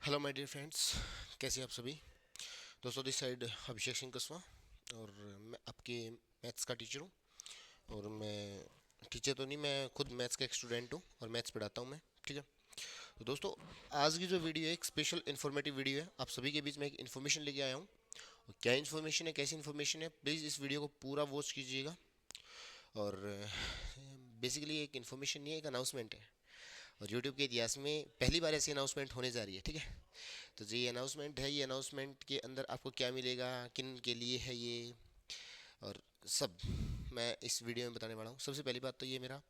Hello my dear friends, कैसे हैं आप सभी दोस्तों। दिस साइड अभिषेक सिंह कस्वा और मैं आपके मैथ्स का टीचर हूँ। और मैं टीचर तो नहीं, मैं खुद मैथ्स का एक स्टूडेंट हूँ और मैथ्स पढ़ाता हूँ मैं। ठीक है। तो दोस्तों, आज की जो वीडियो है एक स्पेशल इन्फॉर्मेटिव वीडियो है। आप सभी के बीच में एक इन्फॉर्मेशन लेके आया हूँ। और क्या इन्फॉर्मेशन है, कैसी इन्फॉर्मेशन है, प्लीज़ इस वीडियो को पूरा वॉच कीजिएगा। और बेसिकली एक इन्फॉर्मेशन नहीं है, एक अनाउंसमेंट है। और यूट्यूब के इतिहास में पहली बार ऐसी अनाउंसमेंट होने जा रही है। ठीक है। तो जो ये अनाउंसमेंट है, ये अनाउंसमेंट के अंदर आपको क्या मिलेगा, किन के लिए है ये, और सब मैं इस वीडियो में बताने वाला हूँ। सबसे पहली बात तो ये मेरा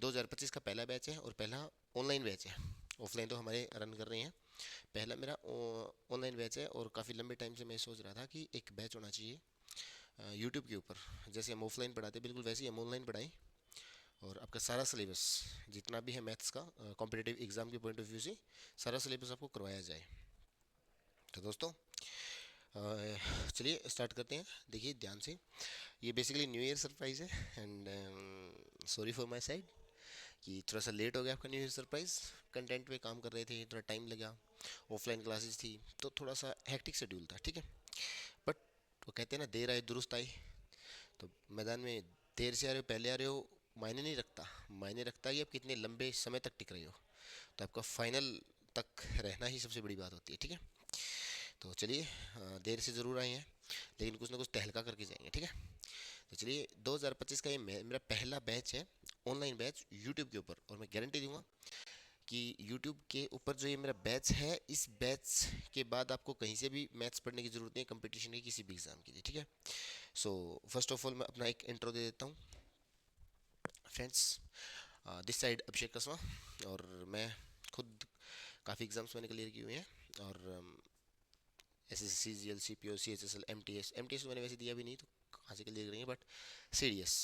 2025 का पहला बैच है और पहला ऑनलाइन बैच है। ऑफलाइन तो हमारे रन कर रहे हैं। पहला मेरा ऑनलाइन बैच है और काफ़ी लंबे टाइम से मैं सोच रहा था कि एक बैच होना चाहिए यूट्यूब के ऊपर। जैसे हम ऑफलाइन पढ़ाते बिल्कुल वैसे ही हम ऑनलाइन पढ़ाएं। और आपका सारा सिलेबस जितना भी है मैथ्स का कॉम्पिटिटिव एग्जाम के पॉइंट ऑफ व्यू से सारा सिलेबस आपको करवाया जाए। तो दोस्तों, चलिए स्टार्ट करते हैं। देखिए ध्यान से, ये बेसिकली न्यू ईयर सरप्राइज़ है। And sorry for my side कि थोड़ा सा लेट हो गया आपका न्यू ईयर सरप्राइज़। कंटेंट पे काम कर रहे थे, थोड़ा टाइम लगा, ऑफलाइन क्लासेस थी तो थोड़ा सा हेक्टिक शेड्यूल था। ठीक है। बट वो कहते हैं ना, देर आए दुरुस्त आए। तो मैदान में देर से आ रहे हो पहले आ रहे हो मायने नहीं रखता। मायने रखता है कि आप कितने लंबे समय तक टिक रहे हो। तो आपका फाइनल तक रहना ही सबसे बड़ी बात होती है। ठीक है। तो चलिए, देर से ज़रूर आए हैं लेकिन कुछ ना कुछ तहलका करके जाएंगे। ठीक है। तो चलिए, 2025 का ये मेरा पहला बैच है, ऑनलाइन बैच यूट्यूब के ऊपर। और मैं गारंटी दूंगा कि यूट्यूब के ऊपर जो ये मेरा बैच है, इस बैच के बाद आपको कहीं से भी मैथ्स पढ़ने की ज़रूरत नहीं है, कंपटीशन के किसी भी एग्ज़ाम के लिए। ठीक है। सो फर्स्ट ऑफ ऑल मैं अपना एक इंट्रो दे देता हूँ फ्रेंड्स। दिस साइड अभिषेक कसवा। और मैं खुद काफ़ी एग्ज़ाम्स मैंने क्लियर किए हुए हैं। और S S C G L C P O C H S L M T S मैंने वैसे दिया भी नहीं, तो कहाँ से क्लियर करेंगे। बट सी डी एस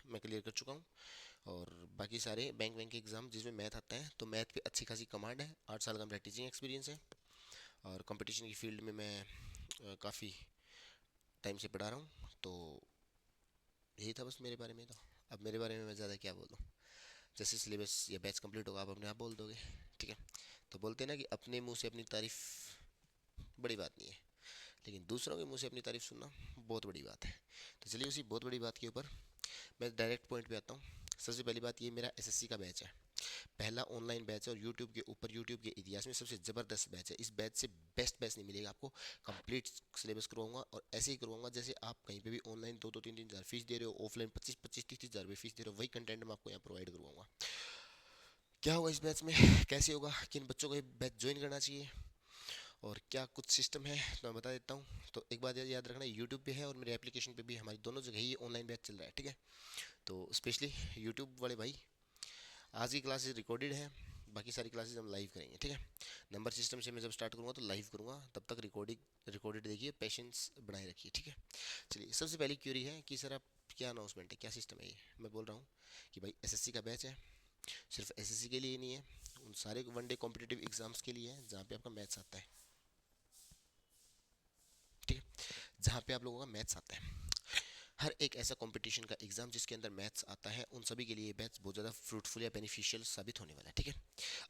मैं क्लियर कर चुका हूँ। और बाकी सारे बैंक वैंक के एग्ज़ाम जिसमें मैथ आता है, तो मैथ पे अच्छी खासी कमांड है। 8 साल का मेरा टीचिंग एक्सपीरियंस है। और कंपटीशन की फील्ड में मैं काफ़ी टाइम से पढ़ा रहा हूँ। तो यही था बस मेरे बारे में। तो अब मेरे बारे में मैं ज़्यादा क्या बोलूँ। जैसे सिलेबस या बैच कंप्लीट होगा आप अपने आप बोल दोगे। ठीक है। तो बोलते हैं ना कि अपने मुंह से अपनी तारीफ बड़ी बात नहीं है, लेकिन दूसरों के मुंह से अपनी तारीफ सुनना बहुत बड़ी बात है। तो चलिए, उसी बहुत बड़ी बात के ऊपर मैं डायरेक्ट पॉइंट पे आता हूँ। सबसे पहली बात, ये मेरा एसएससी का बैच है, पहला ऑनलाइन बैच है। और यूट्यूब के ऊपर, यूट्यूब के इतिहास में सबसे ज़बरदस्त बैच है। इस बैच से बेस्ट बैच नहीं मिलेगा आपको। कंप्लीट सिलेबस करवाऊंगा और ऐसे ही करवाऊंगा जैसे आप कहीं पे भी ऑनलाइन 2-2 3-3 हज़ार फीस दे रहे हो, ऑफलाइन 25-25 30-30 हज़ार रुपये फीस दे रहे हो, वही कंटेंट मैं आपको यहाँ प्रोवाइड करवाऊंगा। क्या होगा इस बैच में, कैसे होगा, किन बच्चों को ये बैच ज्वाइन करना चाहिए और क्या कुछ सिस्टम है, तो मैं बता देता हूँ। तो एक बात याद रखना, यूट्यूब पे है और मेरे एप्लीकेशन पे भी, हमारी दोनों जगह ही ऑनलाइन बैच चल रहा है। ठीक है। तो स्पेशली यूट्यूब वाले भाई, आज की क्लासेस रिकॉर्डेड है, बाकी सारी क्लासेस हम लाइव करेंगे। ठीक है। नंबर सिस्टम से मैं जब स्टार्ट करूँगा तो लाइव करूँगा, तब तक रिकॉर्डेड देखिए, पेशेंस बनाए रखिए। ठीक है। चलिए, सबसे पहली क्यूरी है कि सर आप क्या अनाउंसमेंट है, क्या सिस्टम है ये। मैं बोल रहा हूँ कि भाई एसएससी का बैच है। सिर्फ एसएससी के लिए ही नहीं है, उन सारे वनडे कॉम्पिटिटिव एग्जाम्स के लिए है जहाँ पे आपका मैथ्स आता है। ठीक है। जहाँ पे आप लोगों का मैथ्स आता है, हर एक ऐसा कंपटीशन का एग्जाम जिसके अंदर मैथ्स आता है, उन सभी के लिए बैच बहुत ज़्यादा फ्रूटफुल या बेनिफिशियल साबित होने वाला है। ठीक है।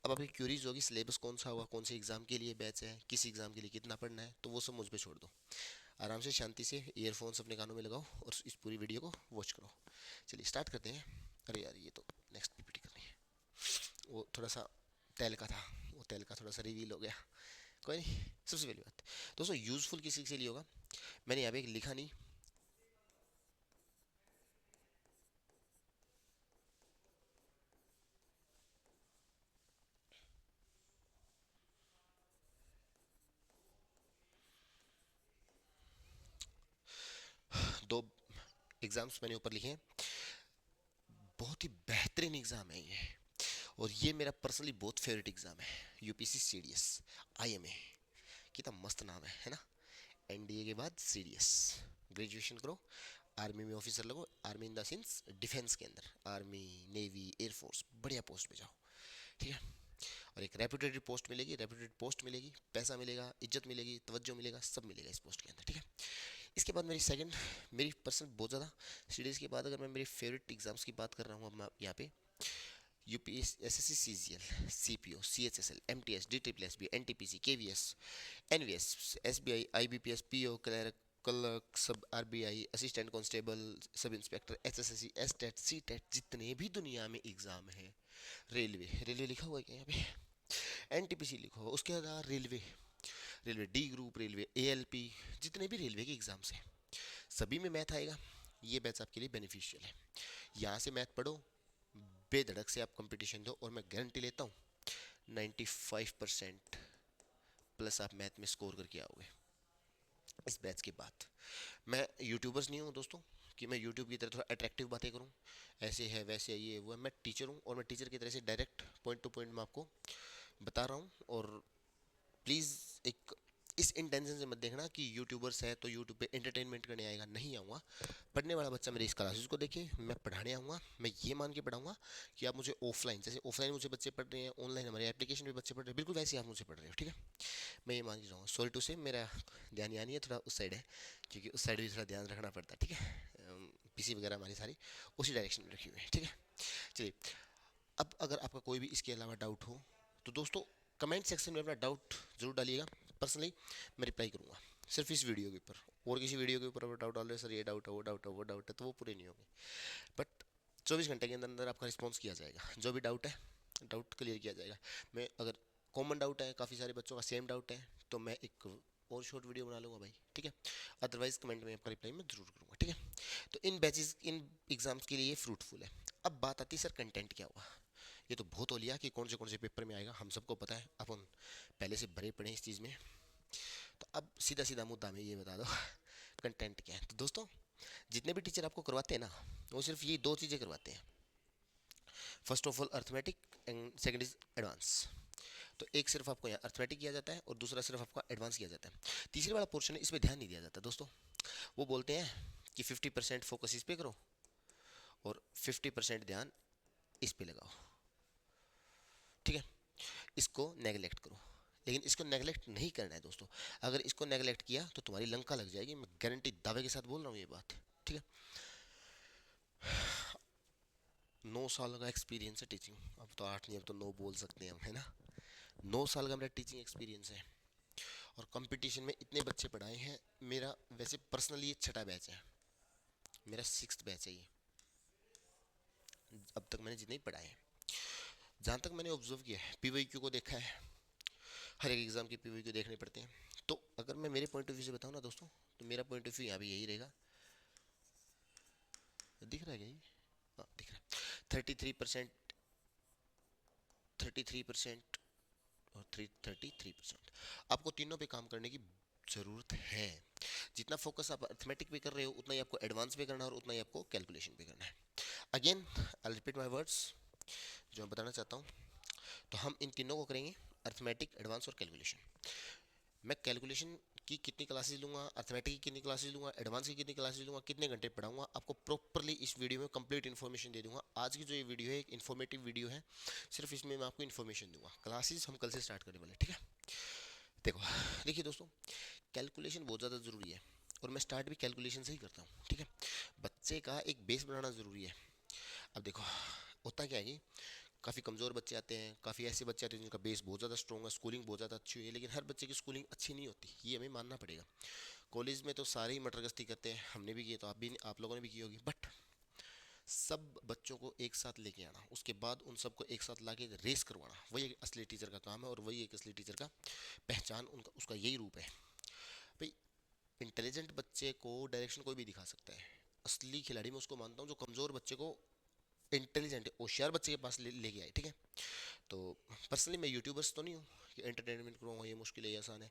अब आपकी क्यूरीज होगी सिलेबस कौन सा होगा, कौन से एग्जाम के लिए बैच है, किस एग्जाम के लिए कितना पढ़ना है, तो वो सब मुझ पे छोड़ दो। आराम से शांति से ईयरफोन्स अपने कानों में लगाओ और इस पूरी वीडियो को वॉच करो। चलिए स्टार्ट करते हैं। अरे यार, ये तो नेक्स्ट पीपीटी करनी है। वो थोड़ा सा तेल का था, वो तेल का थोड़ा सा रिवील हो गया। कोई नहीं। सबसे पहली बात दोस्तों, यूजफुल किसी के लिए होगा, मैंने यहाँ पे एक लिखा नहीं। दो एग्जाम्स मैंने ऊपर लिखे हैं, बहुत ही बेहतरीन एग्जाम है ये। और ये मेरा पर्सनली बहुत फेवरेट एग्जाम है, यूपीसी सीडीएस आईएमए। कितना मस्त नाम है ना। एनडीए के बाद सीडीएस। ग्रेजुएशन करो, आर्मी में ऑफिसर लगो, army in the sense defence के अंदर, आर्मी नेवी एयरफोर्स, बढ़िया पोस्ट पे जाओ। ठीक है। और एक रेपुटेड पोस्ट मिलेगी, रेपुटेड पोस्ट मिलेगी, पैसा मिलेगा, इज्जत मिलेगी, तवज्जो मिलेगा, सब मिलेगा इस पोस्ट के अंदर। ठीक है। इसके बाद मेरी सेकंड, मेरी पर्सनल बहुत ज़्यादा सीडीएस के बाद अगर मैं मेरी फेवरेट एग्जाम्स की बात कर रहा हूँ अब मैं यहाँ पे, UPS, SSC, CGL, CPO, CHSL, MTS, D triple NTPC, KVS, NVS, SBI, IBPS, PO, clerk, clerk, सब RBI, assistant constable, sub inspector, SSC, STET, CTET, जितने भी दुनिया में एग्जाम है, रेलवे, रेलवे लिखा हुआ है क्या यहाँ पे, एनटीपीसी लिखा हुआ, उसके अलावा railway, railway D group, railway ALP, जितने भी रेलवे के एग्जाम्स हैं सभी में मैथ आएगा। ये बैच आपके लिए बेनिफिशियल है। यहाँ से मैथ पढ़ो, बेधड़क से आप कंपटीशन दो, और मैं गारंटी लेता हूँ 95% प्लस आप मैथ में स्कोर करके आओगे इस बैच के बाद। मैं यूट्यूबर्स नहीं हूँ दोस्तों कि मैं यूट्यूब की तरह थोड़ा अट्रैक्टिव बातें करूँ, ऐसे है वैसे है ये वो है। मैं टीचर हूँ, और मैं टीचर की तरह से डायरेक्ट पॉइंट टू पॉइंट मैं आपको बता रहा हूँ। और प्लीज़ एक इस इंटेंशन से मत देखना कि यूट्यूबर्स है तो यूट्यूब पे एंटरटेनमेंट करने आएगा, नहीं आऊँगा। पढ़ने वाला बच्चा मेरे इस क्लासेस को देखे, मैं पढ़ाने आऊँगा, मैं ये मान के पढ़ाऊँगा कि आप मुझे ऑफलाइन, जैसे ऑफलाइन मुझे बच्चे पढ़ रहे हैं, ऑनलाइन हमारे एप्लीकेशन पे बच्चे पढ़ रहे हैं, बिल्कुल वैसे ही आप मुझे पढ़ रहे हो, ठीक है। मैं ये मान के जाऊँगा। सॉरी टू से मेरा ध्यान यहाँ नहीं है, थोड़ा उस साइड है, क्योंकि उस साइड भी थोड़ा ध्यान रखना पड़ता है, ठीक है। पीसी वगैरह हमारी सारी उसी डायरेक्शन में रखी हुई है, ठीक है। चलिए, अब अगर आपका कोई भी इसके अलावा डाउट हो तो दोस्तों कमेंट सेक्शन में अपना डाउट जरूर डालिएगा। पर्सनली मैं रिप्लाई करूँगा सिर्फ इस वीडियो के ऊपर। और किसी वीडियो के ऊपर अगर डाउट डाल रहे सर ये डाउट है वो डाउट है वो डाउट है, तो वो पूरे नहीं होंगे। बट 24 घंटे के अंदर अंदर आपका रिस्पॉन्स किया जाएगा। जो भी डाउट है, डाउट क्लियर किया जाएगा। मैं अगर कॉमन डाउट है, काफ़ी सारे बच्चों का सेम डाउट है, तो मैं एक और शॉर्ट वीडियो बना लूँगा भाई, ठीक है। अदरवाइज कमेंट में आपका रिप्लाई मैं जरूर करूँगा, ठीक है। तो इन बैचेस, इन एग्जाम्स के लिए फ्रूटफुल है। अब बात आती है सर कंटेंट क्या हुआ। ये तो बहुत हो लिया कि कौन से पेपर में आएगा, हम सबको पता है, अपन पहले से भरे पड़े इस चीज़ में। तो अब सीधा सीधा मुद्दा में ये बता दो कंटेंट क्या है। तो दोस्तों जितने भी टीचर आपको करवाते हैं ना, वो सिर्फ ये दो चीज़ें करवाते हैं। First of all arithmetic, and second is advance. तो एक सिर्फ आपको यहाँ अर्थमेटिक किया जाता है, और दूसरा सिर्फ आपका एडवांस किया जाता है। तीसरे वाला पोर्शन है, इस पर ध्यान नहीं दिया जाता दोस्तों। वो बोलते हैं कि 50% फोकस इस पे करो और 50% ध्यान इस पे लगाओ, ठीक है। इसको नेगलेक्ट करो, लेकिन इसको नेगलेक्ट नहीं करना है दोस्तों। अगर इसको नेगलेक्ट किया तो तुम्हारी लंका लग जाएगी, मैं गारंटी दावे के साथ बोल रहा हूँ ये बात, ठीक है। 9 साल का एक्सपीरियंस है टीचिंग, अब तो 8 नहीं, अब तो 9 बोल सकते हैं हम, है ना। 9 साल का मेरा टीचिंग एक्सपीरियंस है, और कंपटीशन में इतने बच्चे पढ़ाए हैं। मेरा वैसे पर्सनली ये छठा बैच है, मेरा 6th बैच है ये। अब तक मैंने जितने ही पढ़ाए हैं, जहाँ तक मैंने ऑब्जर्व किया है, पीवाईक्यू को देखा है, हर एक एग्ज़ाम के पीवाईक्यू देखने पड़ते हैं। तो अगर मैं मेरे पॉइंट ऑफ व्यू से बताऊँ ना दोस्तों, तो मेरा पॉइंट ऑफ व्यू यहाँ भी यही रहेगा। दिख रहा है क्या ये? हाँ दिख रहा है। 33%, 33% और 33%, आपको तीनों पे काम करने की ज़रूरत है। जितना फोकस आप अर्थमेटिक पे कर रहे हो, उतना ही आपको एडवांस पे करना है, और उतना ही आपको कैलकुलेशन पे करना है। Again I repeat my words जो मैं बताना चाहता हूँ। तो हम इन तीनों को करेंगे, अर्थमेटिक, एडवांस और कैलकुलेशन। मैं कैलकुलेशन की कितनी क्लासेस लूँगा, अर्थमेटिक की कितनी क्लासेस लूँगा, एडवांस की कितनी क्लासेस लूँगा, कितने घंटे पढ़ाऊँगा, आपको प्रॉपरली इस वीडियो में कंप्लीट इन्फॉर्मेशन दे दूँगा। आज की जो ये वीडियो है एक इन्फॉर्मेटिव वीडियो है, सिर्फ इसमें मैं आपको इन्फॉर्मेशन दूँगा। क्लासेस हम कल से स्टार्ट करने वाले, ठीक है। देखो, देखिए दोस्तों, कैलकुलेशन बहुत ज़्यादा ज़रूरी है, और मैं स्टार्ट भी कैलकुलेशन से ही करता हूँ, ठीक है। बच्चे का एक बेस बनाना ज़रूरी है। अब देखो, होता क्या है कि काफ़ी कमज़ोर बच्चे आते हैं, काफ़ी ऐसे बच्चे आते हैं जिनका बेस बहुत ज़्यादा स्ट्रॉन्ग है, स्कूलिंग बहुत ज़्यादा अच्छी हुई है, लेकिन हर बच्चे की स्कूलिंग अच्छी नहीं होती, ये हमें मानना पड़ेगा। कॉलेज में तो सारे ही मटरगस्ती करते हैं, हमने भी किए, तो आप लोगों ने भी की होगी। बट सब बच्चों को एक साथ लेके आना, उसके बाद उन सबको एक साथ लाके रेस करवाना, वही एक असली टीचर का काम है, और वही एक असली टीचर का पहचान, उनका उसका यही रूप है भाई। इंटेलिजेंट बच्चे को डायरेक्शन कोई भी दिखा सकता है, असली खिलाड़ी मैं उसको मानता हूँ जो कमज़ोर बच्चे को इंटेलिजेंट होशियार बच्चे के पास लेके आए, ठीक है। तो पर्सनली मैं यूट्यूबर्स तो नहीं हूँ कि एंटरटेनमेंट करूँगा, ये मुश्किल है ये आसान है।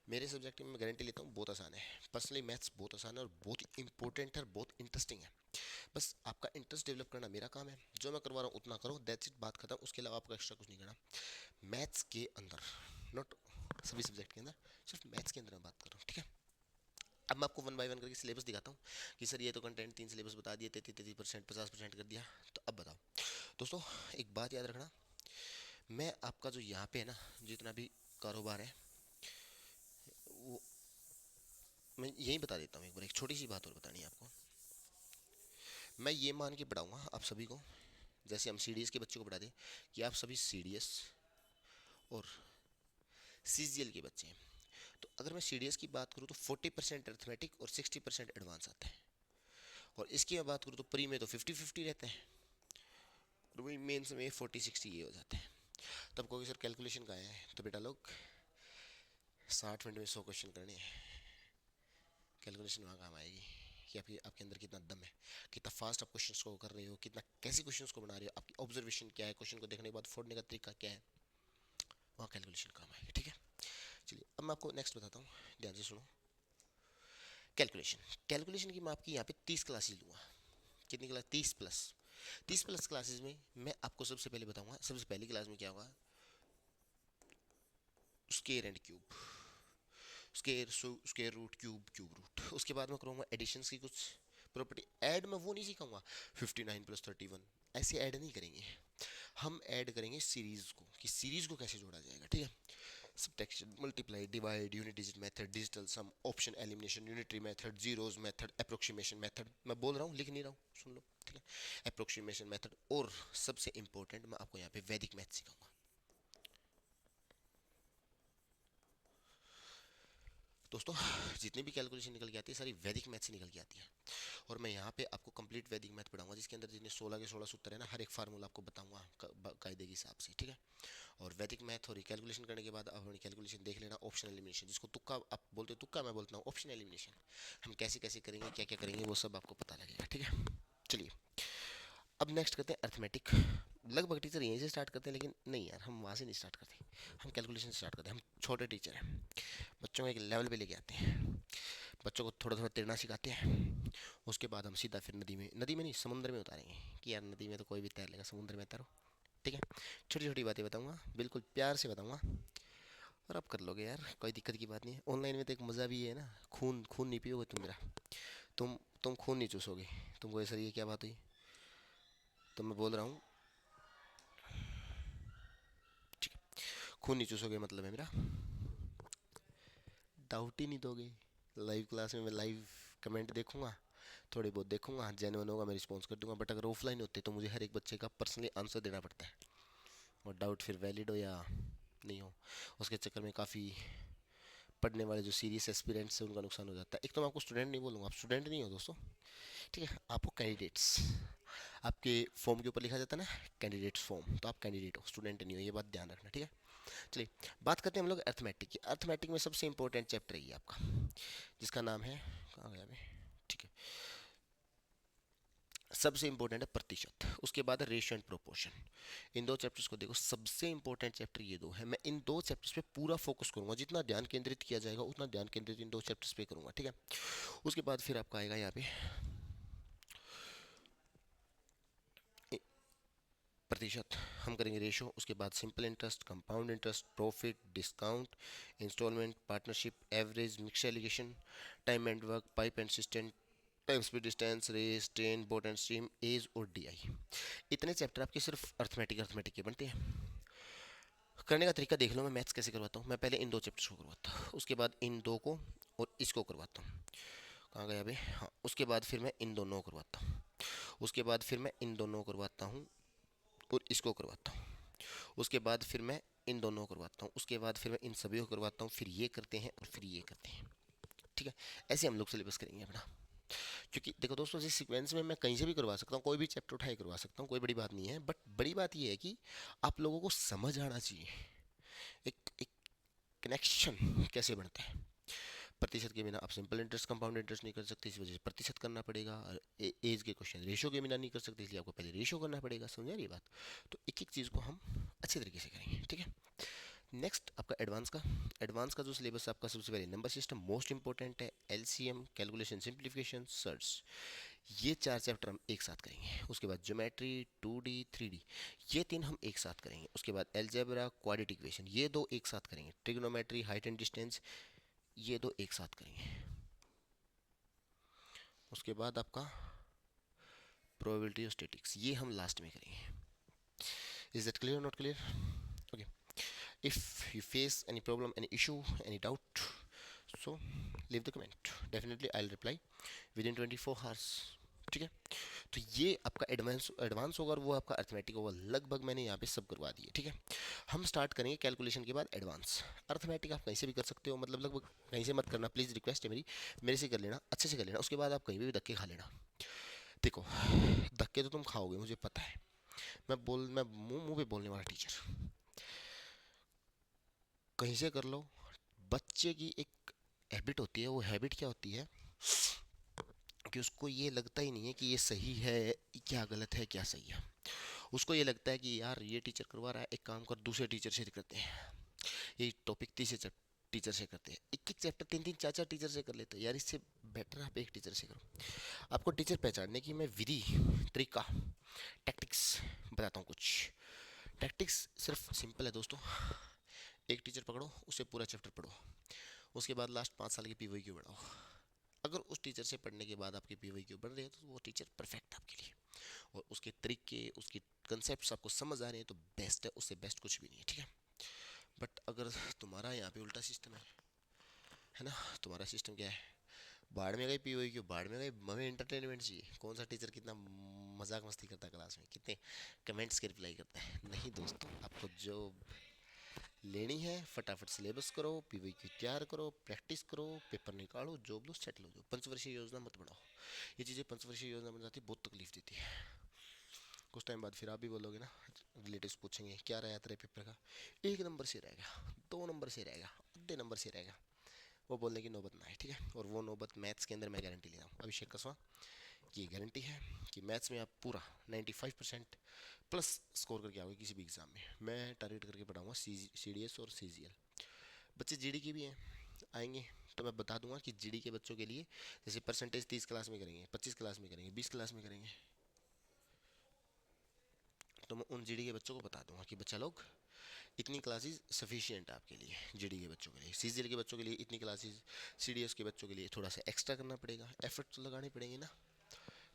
मेरे सब्जेक्ट में मैं गारंटी लेता हूँ बहुत आसान है। पर्सनली मैथ्स बहुत आसान है, और बहुत इंपॉर्टेंट है, और बहुत इंटरेस्टिंग है। बस आपका इंटरेस्ट डेवलप करना मेरा काम है, जो मैं करवा रहा हूँ उतना करो, दैट्स इट, बात खत्म। उसके अलावा आपको एक्स्ट्रा कुछ नहीं करना मैथ्स के अंदर, नॉट सभी सब्जेक्ट के अंदर, सिर्फ मैथ्स के अंदर मैं बात कर रहा हूँ, ठीक है। अब मैं आपको वन बाय वन करके सिलेबस दिखाता हूँ कि सर ये तो कंटेंट 3 सिलेबस बता दिए, 33% 50% कर दिया। तो अब बताओ दोस्तों, एक बात याद रखना, मैं आपका जो यहाँ पे है ना, जितना भी कारोबार है, वो मैं यही बता देता हूँ। एक बार एक छोटी सी बात और बतानी है आपको। मैं ये मान के पढ़ाऊँगा आप सभी को जैसे हम सी के बच्चों को पढ़ाते हैं कि आप सभी सी और CGL के बच्चे हैं। तो अगर मैं सी की बात करूँ तो 40% अर्थमेटिक और 60% एडवांस आता है, और इसकी मैं बात करूँ तो प्री में तो 50-50 रहता है, और वही मेंस में 40-60 ये हो जाता है। तब कहोगे सर कैलकुलेशन कहाँ है, तो बेटा लोग 60 मिनट में 100 क्वेश्चन करने हैं, कैलकुलेशन वहाँ काम आएगी कि आपके अंदर कितना दम है, कितना फास्ट आप क्वेश्चंस को कर रहे हो, कितना कैसे क्वेश्चंस को बना रहे हो, आपकी ऑब्जर्वेशन क्या है, क्वेश्चन को देखने के बाद फोड़ने का तरीका क्या है, वहाँ कैलकुलेशन काम आएगी। ठीक है, चलिए अब मैं आपको नेक्स्ट बताता हूँ, ध्यान से सुनो। कैलकुलेशन की मैं आपकी यहाँ पे 30 क्लासेस लूँगा। कितनी क्लास? 30+। 30+ क्लासेस में मैं आपको सबसे पहले बताऊंगा, सबसे पहली क्लास में क्या होगा, square and cube, square root, cube root. उसके बाद मैं करूँगा एडिशंस की कुछ प्रॉपर्टी। ऐड में वो नहीं सिखाऊंगा 59+31, ऐसे ऐड नहीं करेंगे, हम ऐड करेंगे सीरीज को, कि सीरीज को कैसे जोड़ा जाएगा। ठीक है, subtraction, multiply, divide, unit digit method, digital sum, option elimination, unitary method, zeros method, approximation method. मैं बोल रहा हूँ, लिख नहीं रहा हूँ, सुन लो। ठीक है, अप्रोक्सीमेशन मेथड, और सबसे इंपॉर्टेंट मैं आपको यहाँ पे वैदिक मैथ सिखाऊंगा। दोस्तों, जितनी भी कैलकुलेशन निकल के आती है सारी वैदिक मैथ से निकल के आती है, और मैं यहाँ पे आपको कंप्लीट वैदिक मैथ पढ़ाऊंगा, जिसके अंदर जितने 16 के 16 सूत्र है ना, हर एक फार्मूला आपको बताऊंगा कायदे के हिसाब से। ठीक है, और वैदिक मैथ और कैलकुलेशन करने के बाद आप अपनी कैलकुलेशन देख लेना। ऑप्शन एलिमिनेशन, जिसको तुक्का आप बोलते हो, तुक्का मैं बोलता हूँ ऑप्शन एलिमिनेशन, हम कैसे कैसे करेंगे, क्या क्या करेंगे, वो सब आपको पता लगेगा। ठीक है, चलिए अब नेक्स्ट करते हैं अर्थमेटिक। लगभग टीचर यहीं से स्टार्ट करते हैं, लेकिन नहीं यार, हम वहाँ से नहीं स्टार्ट करते, हम कैलकुलेशन से स्टार्ट करते हैं। हम छोटे टीचर हैं, बच्चों को एक लेवल पे लेके आते हैं, बच्चों को थोड़ा थोड़ा तैरना सिखाते हैं। उसके बाद हम सीधा फिर नदी में नहीं, समुद्र में उतारेंगे, कि यार नदी में तो कोई भी तैर लेगा, समुद्र में तैरो। ठीक है, छोटी छोटी बातें बताऊंगा, बिल्कुल प्यार से बताऊंगा, और आप कर लोगे यार, कोई दिक्कत की बात नहीं है। ऑनलाइन में तो एक मज़ा भी है ना, खून खून नहीं पियोगे तुम मेरा, तुम खून नहीं चूसोगे। तुमको सर ये क्या बात हुई, तो मैं बोल रहा हूँ, ठीक है, खून नहीं चूसोगे मतलब है मेरा, डाउट ही नहीं दोगे। लाइव क्लास में मैं लाइव कमेंट देखूंगा, थोड़ी बहुत देखूंगा, जेन्युइन होगा मैं रिस्पॉन्स कर दूंगा, बट अगर ऑफलाइन होते तो मुझे हर एक बच्चे का पर्सनली आंसर देना पड़ता है, और डाउट फिर वैलिड हो या नहीं हो, उसके चक्कर में काफ़ी पढ़ने वाले जो सीरियस एस्पिरेंट्स हैं उनका नुकसान हो जाता है। एक तो मैं आपको स्टूडेंट नहीं बोलूँगा, आप स्टूडेंट नहीं हो दोस्तों, ठीक है, आपको कैंडिडेट्स, आपके फॉर्म के ऊपर लिखा जाता है ना कैंडिडेट्स फॉर्म, तो आप कैंडिडेट हो, स्टूडेंट नहीं हो, ये बात ध्यान रखना। ठीक है, चलिए बात करते हैं हम लोग अर्थमेटिक की। अर्थमेटिक में सबसे इंपॉर्टेंट चैप्टर है ये आपका, जिसका नाम है, कहाँ गया अभी, ठीक है, सबसे इंपॉर्टेंट है प्रतिशत, उसके बाद है रेशियो एंड प्रोपोर्शन। इन दो चैप्टर्स को देखो, सबसे इंपॉर्टेंट चैप्टर ये दो है। मैं इन दो चैप्टर्स पे पूरा फोकस करूंगा, जितना ध्यान केंद्रित किया जाएगा उतना ध्यान केंद्रित इन दो चैप्टर्स पे करूंगा। ठीक है, उसके बाद फिर आपका आएगा यहाँ पे प्रतिशत, हम करेंगे रेशो, उसके बाद simple interest, compound interest, profit, discount, instalment, partnership, average, mix alligation, time and work, pipe and system, time speed distance, race, train, boat and stream, age और डीआई। इतने चैप्टर आपके सिर्फ अर्थमेटिक के बनते हैं। करने का तरीका देख लो, मैं मैथ्स कैसे करवाता हूँ। मैं पहले इन दो चैप्टर्स को करवाता हूँ, उसके बाद इन दो को और इसको करवाता हूँ। कहाँ गया अभी, हाँ, उसके बाद फिर मैं इन दोनों को करवाता हूँ, उसके बाद फिर मैं इन दोनों को करवाता हूँ और इसको करवाता हूँ, उसके बाद फिर मैं इन दोनों को करवाता हूँ, उसके बाद फिर मैं इन सभी को करवाता हूँ, फिर ये करते हैं और फिर ये करते हैं। ठीक है, ऐसे हम लोग सिलेबस करेंगे अपना। क्योंकि देखो दोस्तों, जिस सीक्वेंस में मैं कहीं से भी करवा सकता हूँ, कोई भी चैप्टर उठाए करवा सकता हूँ, कोई बड़ी बात नहीं है, बट बड़ी बात ये है कि आप लोगों को समझ आना चाहिए एक कनेक्शन कैसे बनता है। प्रतिशत के बिना आप सिंपल इंटरेस्ट, कंपाउंड इंटरेस्ट नहीं कर सकते, इस वजह से प्रतिशत करना पड़ेगा। और एज के क्वेश्चन रेशो के बिना नहीं कर सकते, इसलिए आपको पहले रेशो करना पड़ेगा। समझा रही बात? तो एक एक चीज़ को हम अच्छे तरीके से करेंगे। ठीक है, नेक्स्ट आपका एडवांस का जो सिलेबस आपका, सबसे पहले नंबर सिस्टम मोस्ट इंपॉर्टेंट है, एलसीएम, कैलकुलेशन, सिंप्लीफिकेशन, सर्च, ये चार चैप्टर हम एक साथ करेंगे। उसके बाद ज्योमेट्री, 2D, 3D, ये तीन हम एक साथ करेंगे। उसके बाद एलजेब्रा, क्वाड्रेटिक इक्वेशन, ये दो एक साथ करेंगे। ट्रिग्नोमेट्री, हाइट एंड डिस्टेंस, ये दो एक साथ करेंगे। उसके बाद आपका प्रोबेबिलिटी और स्टैटिक्स, ये हम लास्ट में करेंगे। Is that clear, not clear? Okay, if you face any problem, any issue, any doubt, so leave the comment, definitely I'll reply within 24 hours. ठीक है। तो ये आपका एडवांस एडवांस होगा और वो आपका अर्थमेटिक होगा। लगभग मैंने यहाँ पे सब करवा दिए, ठीक है। हम स्टार्ट करेंगे कैलकुलेशन के बाद एडवांस। अर्थमेटिक आप कहीं से भी कर सकते हो, मतलब लगभग कहीं से मत करना प्लीज़, रिक्वेस्ट है मेरी, मेरे से कर लेना, अच्छे से कर लेना। उसके बाद आप कहीं भी धक्के खा लेना। देखो, धक्के तो तुम खाओगे मुझे पता है, मैं मुंह मुंह पे बोलने वाला टीचर। कहीं से कर लो। बच्चे की एक हैबिट होती है, वो हैबिट क्या होती है कि उसको ये लगता ही नहीं है कि ये सही है क्या गलत है क्या सही है। उसको ये लगता है कि यार ये टीचर करवा रहा है, एक काम कर दूसरे टीचर से करते हैं, ये टॉपिक तीसरे टीचर से करते हैं, एक एक चैप्टर तीन तीन चार चार टीचर से कर लेते हैं, यार इससे बेटर आप एक टीचर से करो। आपको टीचर पहचानने की मैं विधि, तरीका, टैक्टिक्स बताता हूँ कुछ। टैक्टिक्स सिर्फ सिंपल है दोस्तों। एक टीचर पकड़ो, उससे पूरा चैप्टर पढ़ो, उसके बाद लास्ट 5 साल की पीवाई क्यू बढ़ाओ। अगर उस टीचर से पढ़ने के बाद आपकी पीवाई क्यू बढ़ रही है तो वो टीचर परफेक्ट आपके लिए, और उसके तरीके उसकी कंसेप्ट आपको समझ आ रहे हैं तो बेस्ट है, उससे बेस्ट कुछ भी नहीं है, ठीक है। बट अगर तुम्हारा यहाँ पे उल्टा सिस्टम है ना, तुम्हारा सिस्टम क्या है, बाढ़ में गई पीओई क्यों, बाढ़ में गई, हमें एंटरटेनमेंट चाहिए, कौन सा टीचर कितना मजाक मस्ती करता है क्लास में, कितने कमेंट्स के रिप्लाई करता है, नहीं दोस्तों। आपको जो लेनी है फटाफट सिलेबस करो, पीवाई क्यू तैयार करो, प्रैक्टिस करो, पेपर निकालो, जॉब लो, सेटल हो जाओ। पंचवर्षीय योजना मत बनाओ, ये चीज़ें पंचवर्षीय योजना बन जाती है बहुत तकलीफ देती है। कुछ टाइम बाद फिर आप भी बोलोगे ना, रिलेटिव्स पूछेंगे क्या रहा तेरे पेपर का, 1 नंबर से रहेगा, 2 नंबर से रहेगा, आधे नंबर से रहेगा, वो बोलने की नौबत ना है, ठीक है। और वो नौबत मैथ्स के अंदर मैं गारंटी ले रहा हूँ अभिषेक कसवा, ये गारंटी है कि मैथ्स में आप पूरा 95% प्लस स्कोर करके आओगे किसी भी एग्जाम में। मैं टारगेट करके पढ़ाऊंगा सी डी एस और सी जी एल। बच्चे जी डी के भी हैं, आएंगे तो मैं बता दूंगा कि जी डी के बच्चों के लिए जैसे परसेंटेज 30 क्लास में करेंगे, 25 क्लास में करेंगे, 20 क्लास में करेंगे, तो मैं उन जी डी के बच्चों को बता दूंगा कि बच्चा लोग इतनी क्लासेस सफिशिएंट है आपके लिए, जी डी के बच्चों के लिए, सी जी एल के बच्चों के लिए इतनी क्लासेस, सी डी एस के बच्चों के लिए थोड़ा सा एक्स्ट्रा करना पड़ेगा, एफर्ट तो लगाने पड़ेंगे ना।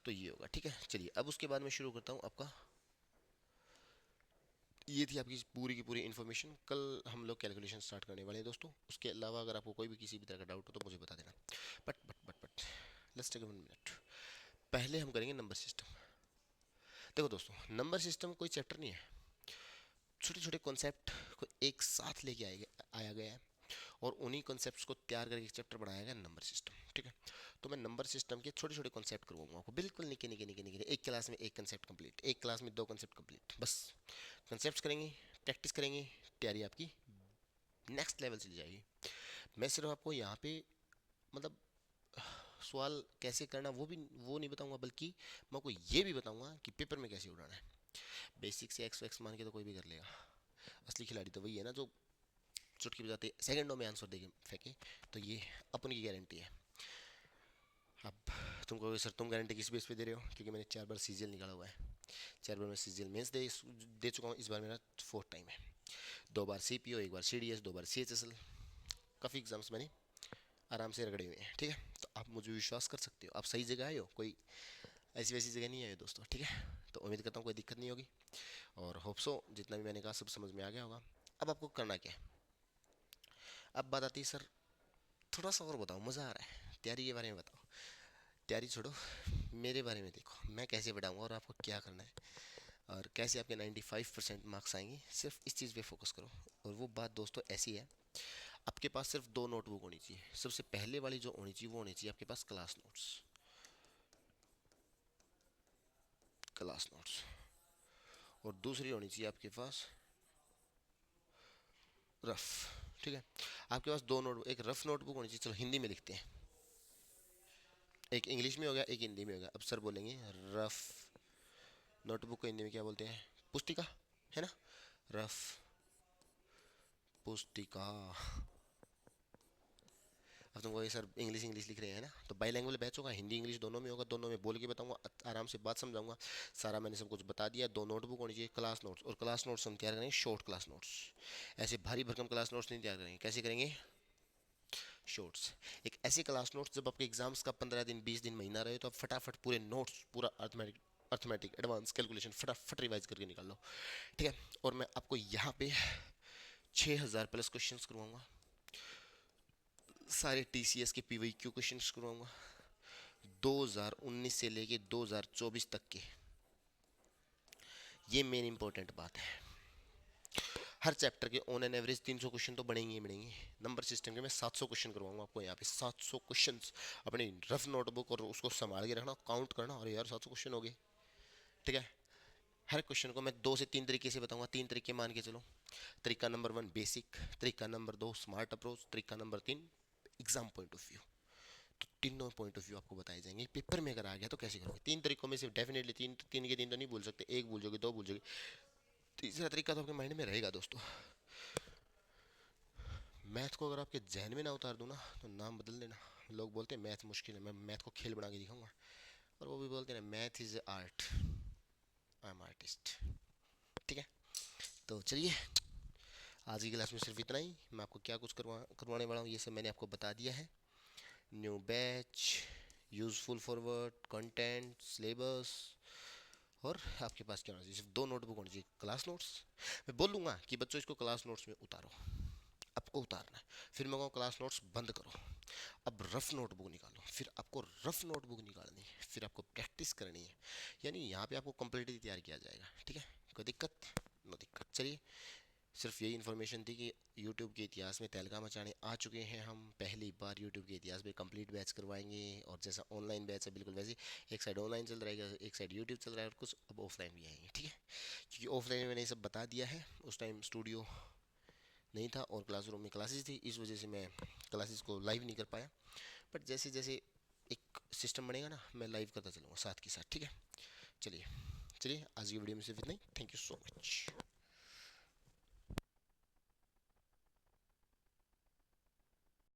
तो ये होगा, ठीक है। चलिए अब उसके बाद मैं शुरू करता हूँ आपका, ये थी आपकी पूरी की पूरी इन्फॉर्मेशन। कल हम लोग कैलकुलेशन स्टार्ट करने वाले हैं दोस्तों। उसके अलावा अगर आपको कोई भी किसी भी तरह का डाउट हो तो मुझे बता देना। But let's take 1 minute. पहले हम करेंगे नंबर सिस्टम। देखो दोस्तों, नंबर सिस्टम कोई चैप्टर नहीं है, छोटे छोटे कॉन्सेप्ट को एक साथ लेके आया गया है, और उन्हीं कॉन्सेप्ट्स को तैयार करके एक चैप्टर बनाया गया नंबर सिस्टम, ठीक है। तो मैं नंबर सिस्टम के छोटे छोटे कॉन्सेप्ट करवाऊंगा आपको, बिल्कुल निके निके निके निके, एक क्लास में एक कॉन्सेप्ट कंप्लीट, एक क्लास में 2 कॉन्सेप्ट कंप्लीट, बस। कॉन्सेप्ट्स करेंगे, प्रैक्टिस करेंगे, तैयारी आपकी नेक्स्ट लेवल चली जाएगी। मैं सिर्फ आपको यहाँ पे मतलब सवाल कैसे करना वो नहीं बताऊंगा, बल्कि मैं आपको ये भी बताऊंगा कि पेपर में कैसे उड़ाना है। बेसिक से एक्स एक्स मान के तो कोई भी कर लेगा, असली खिलाड़ी तो वही है ना जो चुटकी बजाते सेकंडों में आंसर देके फेंके। तो ये अपन की गारंटी है। अब तुम कहोगे सर तुम गारंटी किस बेस पे दे रहे हो, क्योंकि मैंने 4 बार सीजीएल निकाला हुआ है, 4 बार मैं सीजीएल मेंस दे चुका हूँ, इस बार मेरा फोर्थ टाइम है। 2 बार सीपीओ, 1 बार सीडीएस, 2 बार सीएचएसएल, काफ़ी एग्जाम्स मैंने आराम से रगड़े हुए हैं, ठीक है। तो आप मुझे विश्वास कर सकते हो, आप सही जगह आए हो, कोई ऐसी वैसी जगह नहीं आए हो दोस्तों, ठीक है। तो उम्मीद करता हूँ कोई दिक्कत नहीं होगी, और होप सो जितना भी मैंने कहा सब समझ में आ गया होगा। अब आपको करना क्या है, अब बात आती है सर थोड़ा सा और बताओ, मज़ा आ रहा है, तैयारी के बारे में बताओ। तैयारी छोड़ो, मेरे बारे में देखो मैं कैसे बढ़ाऊँगा और आपको क्या करना है, और कैसे आपके 95% मार्क्स आएंगे, सिर्फ इस चीज़ पे फोकस करो। और वो बात दोस्तों ऐसी है, आपके पास सिर्फ 2 नोटबुक होनी चाहिए। सबसे पहले वाली जो होनी चाहिए वो होनी चाहिए आपके पास क्लास नोट्स, क्लास नोट्स। और दूसरी होनी चाहिए आपके पास रफ, ठीक है। आपके पास 2 नोटबुक, एक रफ नोटबुक होनी चाहिए, चलो हिंदी में लिखते हैं, एक इंग्लिश में हो गया एक हिंदी में हो गया। अब सर बोलेंगे रफ नोटबुक को हिंदी में क्या बोलते हैं, पुस्तिका, है ना, रफ पुस्तिका। अब तुम कहोगे सर इंग्लिश इंग्लिश लिख रहे हैं ना, तो बाईलैंग्वेज बैच होगा, हिंदी इंग्लिश दोनों में होगा, दोनों में बोल के बताऊंगा, आराम से बात समझाऊंगा। सारा मैंने सब कुछ बता दिया। 2 नोटबुक होनी चाहिए, क्लास नोट्स, और क्लास नोट्स हम तैयार करेंगे शॉर्ट क्लास नोट्स, ऐसे भारी भरकम क्लास नोट्स नहीं तैयार करेंगे। कैसे करेंगे, शॉर्ट्स। एक ऐसे क्लास नोट्स जब आपके एग्जाम्स का 15 दिन 20 दिन महीना रहे तो आप फटाफट पूरे नोट्स, पूरा अर्थमेटिक अर्थमेटिक एडवांस कैलकुलेशन फटाफट रिवाइज करके निकाल लो, ठीक है। और मैं आपको यहाँ पे 6000 प्लस क्वेश्चंस करवाऊंगा, सारे टीसीएस के पीवाई क्यू क्वेश्चंस करवाऊंगा, 2019 से लेके 2024 तक के, ये मेन इंपॉर्टेंट बात है। हर चैप्टर के ऑन एन एवरेज 300 क्वेश्चन तो बनेंगे ही बनेंगे। नंबर सिस्टम के मैं 700 क्वेश्चन करवाऊंगा आपको यहाँ पे। 700 क्वेश्चन अपनी रफ नोटबुक और उसको संभाल के रखना, काउंट करना, और यार 700 क्वेश्चन हो गए, ठीक है। हर क्वेश्चन को मैं 2 से 3 तरीके से बताऊंगा, 3 तरीके मान के चलो। तरीका नंबर 1 बेसिक, तरीका नंबर 2 स्मार्ट अप्रोच, तरीका number 3 exam point of view. तो तीनों पॉइंट ऑफ व्यू आपको बताए जाएंगे। पेपर में अगर आ गया तो कैसे करोगे? 3 तरीकों में से डेफिनेटली तीन, तीन के तीन तो नहीं भूल सकते, एक भूल जाओगे, दो भूल जाओगे, तीसरा तरीका तो आपके माइंड में रहेगा दोस्तों। मैथ को अगर आपके जहन में ना उतार दूँ ना तो नाम बदल देना। लोग बोलते हैं मैथ मुश्किल है, मैं मैथ को खेल बना के दिखाऊंगा। और वो भी बोलते हैं math is art, I am artist, ठीक है। तो चलिए, आज की क्लास में सिर्फ इतना ही। मैं आपको क्या कुछ करवाने वाला हूँ ये सब मैंने आपको बता दिया है। New batch, useful forward, content, syllabus, और आपके पास क्या होना चाहिए? सिर्फ 2 नोटबुक होनी चाहिए, क्लास नोट्स। मैं बोलूँगा कि बच्चों इसको क्लास नोट्स में उतारो, आपको उतारना है। फिर मैं कहूँ क्लास नोट्स बंद करो, अब रफ नोटबुक निकालो। फिर आपको रफ नोटबुक निकालनी है, फिर आपको प्रैक्टिस करनी है। यानी यहाँ पे आपको कंप्लीटली तैयार किया जाएगा, ठीक है। कोई दिक्कत? नो दिक्कत। चलिए, सिर्फ यही इन्फॉर्मेशन थी कि यूट्यूब के इतिहास में तहलका मचाने आ चुके हैं हम। पहली बार यूट्यूब के इतिहास में कंप्लीट बैच करवाएंगे, और जैसा ऑनलाइन बैच है बिल्कुल वैसे एक साइड ऑनलाइन चल रहेगा, एक साइड यूट्यूब चल रहा है, और कुछ अब ऑफलाइन भी आएंगे, ठीक है। क्योंकि ऑफलाइन में मैंने ये सब बता दिया है, उस टाइम स्टूडियो नहीं था और क्लासरूम में क्लासेस थी, इस वजह से मैं क्लासेस को लाइव नहीं कर पाया। बट जैसे जैसे एक सिस्टम बनेगा ना, मैं लाइव करता चलूँगा साथ के साथ, ठीक है। चलिए चलिए, आज की वीडियो में सिर्फ इतना ही। Thank you so much.